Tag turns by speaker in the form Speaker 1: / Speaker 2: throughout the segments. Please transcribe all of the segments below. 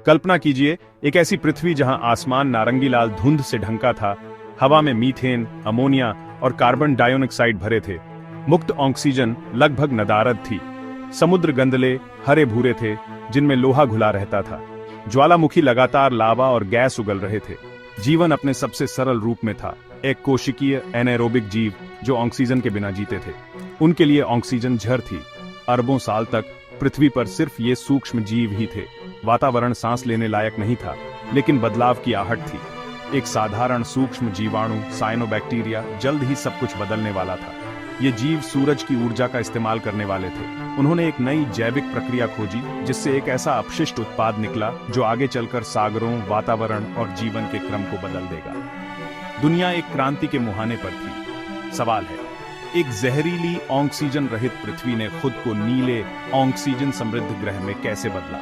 Speaker 1: कल्पना कीजिए, एक ऐसी पृथ्वी जहां आसमान नारंगी लाल धुंध से ढंका था, हवा में मीथेन, अमोनिया और कार्बन डाइऑक्साइड भरे थे। मुक्त ऑक्सीजन लगभग नदारद थी। समुद्र गंदले हरे भूरे थे, जिनमें लोहा घुला रहता था। ज्वालामुखी लगातार लावा और गैस उगल रहे थे। जीवन अपने सबसे सरल रूप में था, एक कोशिकीय एनाएरोबिक जीव जो ऑक्सीजन के बिना जीते थे। उनके लिए ऑक्सीजन जहर थी। अरबों साल तक पृथ्वी पर सिर्फ ये सूक्ष्म जीव ही थे। वातावरण सांस लेने लायक नहीं था, लेकिन बदलाव की आहट थी। एक साधारण सूक्ष्म जीवाणु साइनोबैक्टीरिया जल्द ही सब कुछ बदलने वाला था। ये जीव सूरज की ऊर्जा का इस्तेमाल करने वाले थे। उन्होंने एक नई जैविक प्रक्रिया खोजी, जिससे एक ऐसा अपशिष्ट उत्पाद निकला जो आगे चलकर सागरों, वातावरण और जीवन के क्रम को बदल देगा। दुनिया एक क्रांति के मुहाने पर थी। सवाल है, एक जहरीली ऑक्सीजन रहित पृथ्वी ने खुद को नीले ऑक्सीजन समृद्ध ग्रह में कैसे बदला?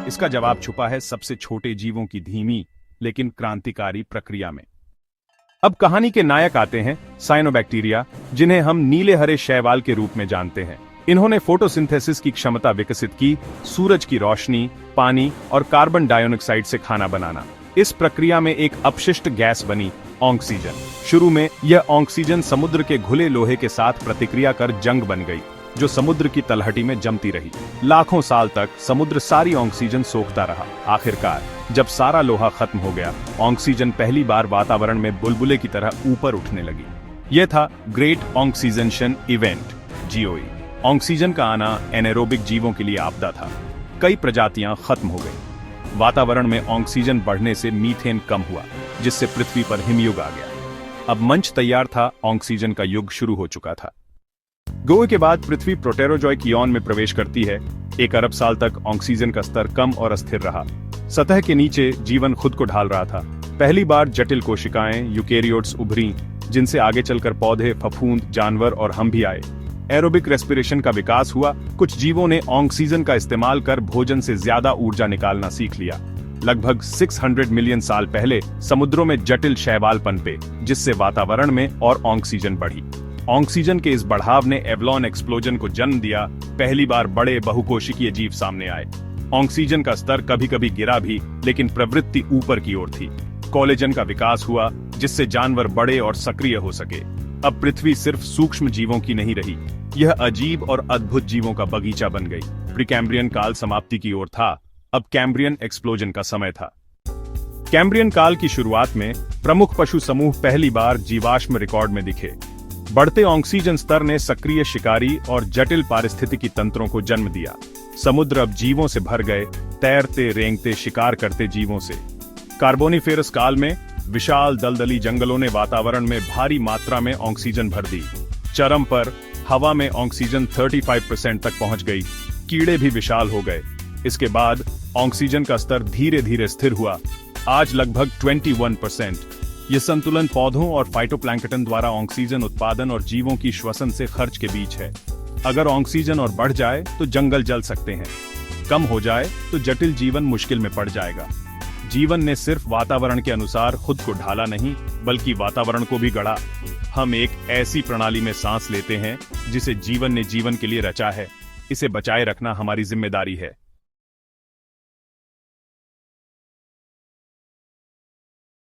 Speaker 1: इसका जवाब छुपा है सबसे छोटे जीवों की धीमी लेकिन क्रांतिकारी प्रक्रिया में। अब कहानी के नायक आते हैं साइनोबैक्टीरिया, जिन्हें हम नीले हरे शैवाल के रूप में जानते हैं। इन्होंने फोटोसिंथेसिस की क्षमता विकसित की, सूरज की रोशनी, पानी और कार्बन डाइऑक्साइड से खाना बनाना। इस प्रक्रिया में एक अपशिष्ट गैस बनी ऑक्सीजन। शुरू में यह ऑक्सीजन समुद्र के घुले लोहे के साथ प्रतिक्रिया कर जंग बन गई, जो समुद्र की तलहटी में जमती रही। लाखों साल तक समुद्र सारी ऑक्सीजन सोखता रहा। आखिरकार जब सारा लोहा खत्म हो गया, ऑक्सीजन पहली बार वातावरण में बुलबुले की तरह ऊपर उठने लगी। यह था great oxygenation event, GOE। Oxygen का आना एनाएरोबिक जीवों के लिए आपदा था। कई प्रजातियां खत्म हो गई। वातावरण में ऑक्सीजन बढ़ने से मीथेन कम हुआ, जिससे पृथ्वी पर हिमयुग आ गया। अब मंच तैयार था, ऑक्सीजन का युग शुरू हो चुका था। GOE के बाद पृथ्वी प्रोटेरोजोइक इयॉन में प्रवेश करती है। 1 अरब साल तक ऑक्सीजन का स्तर कम और अस्थिर रहा। सतह के नीचे जीवन खुद को ढाल रहा था। पहली बार जटिल कोशिकाएं यूकेरियोट्स उभरी, जिनसे आगे चलकर पौधे, फफूंद, जानवर और हम भी आए। एरोबिक रेस्पिरेशन का विकास हुआ। कुछ जीवों ने ऑक्सीजन का इस्तेमाल कर भोजन से ज्यादा ऊर्जा निकालना सीख लिया। लगभग 600 मिलियन साल पहले समुद्रों में जटिल शैवाल पनपे, जिससे वातावरण में और ऑक्सीजन बढ़ी। ऑक्सीजन के इस बढ़ाव ने एवलॉन एक्सप्लोजन को जन्म दिया। पहली बार बड़े बहुकोशिकीय जीव सामने आए। ऑक्सीजन का स्तर कभी कभी गिरा भी, लेकिन प्रवृत्ति ऊपर की ओर थी। कोलेजन का विकास हुआ, जिससे जानवर बड़े और सक्रिय हो सके। अब पृथ्वी सिर्फ सूक्ष्म जीवों की नहीं रही, यह अजीब और अद्भुत जीवों का बगीचा बन गई। प्रीकैम्ब्रियन काल समाप्ति की ओर था। अब कैम्ब्रियन एक्सप्लोजन का समय था। कैम्ब्रियन काल की शुरुआत में प्रमुख पशु समूह पहली बार जीवाश्म रिकॉर्ड में दिखे। बढ़ते ऑक्सीजन स्तर ने सक्रिय शिकारी और जटिल पारिस्थितिकी तंत्रों को जन्म दिया। समुद्र अब जीवों से भर गए, तैरते, रेंगते, शिकार करते जीवों से। कार्बोनिफेरस काल में विशाल दलदली जंगलों ने वातावरण में भारी मात्रा में ऑक्सीजन भर दी। चरम पर हवा में ऑक्सीजन 35% तक पहुंच गई। कीड़े भी विशाल हो गए। इसके बाद ऑक्सीजन का स्तर धीरे धीरे स्थिर हुआ। आज लगभग 21%। यह संतुलन पौधों और फाइटोप्लैंक्टन द्वारा ऑक्सीजन उत्पादन और जीवों की श्वसन से खर्च के बीच है। अगर ऑक्सीजन और बढ़ जाए तो जंगल जल सकते हैं। कम हो जाए तो जटिल जीवन मुश्किल में पड़ जाएगा। जीवन ने सिर्फ वातावरण के अनुसार खुद को ढाला नहीं, बल्कि वातावरण को भी गढ़ा। हम एक ऐसी प्रणाली में सांस लेते हैं जिसे जीवन ने जीवन के लिए रचा है। इसे बचाए रखना हमारी जिम्मेदारी है।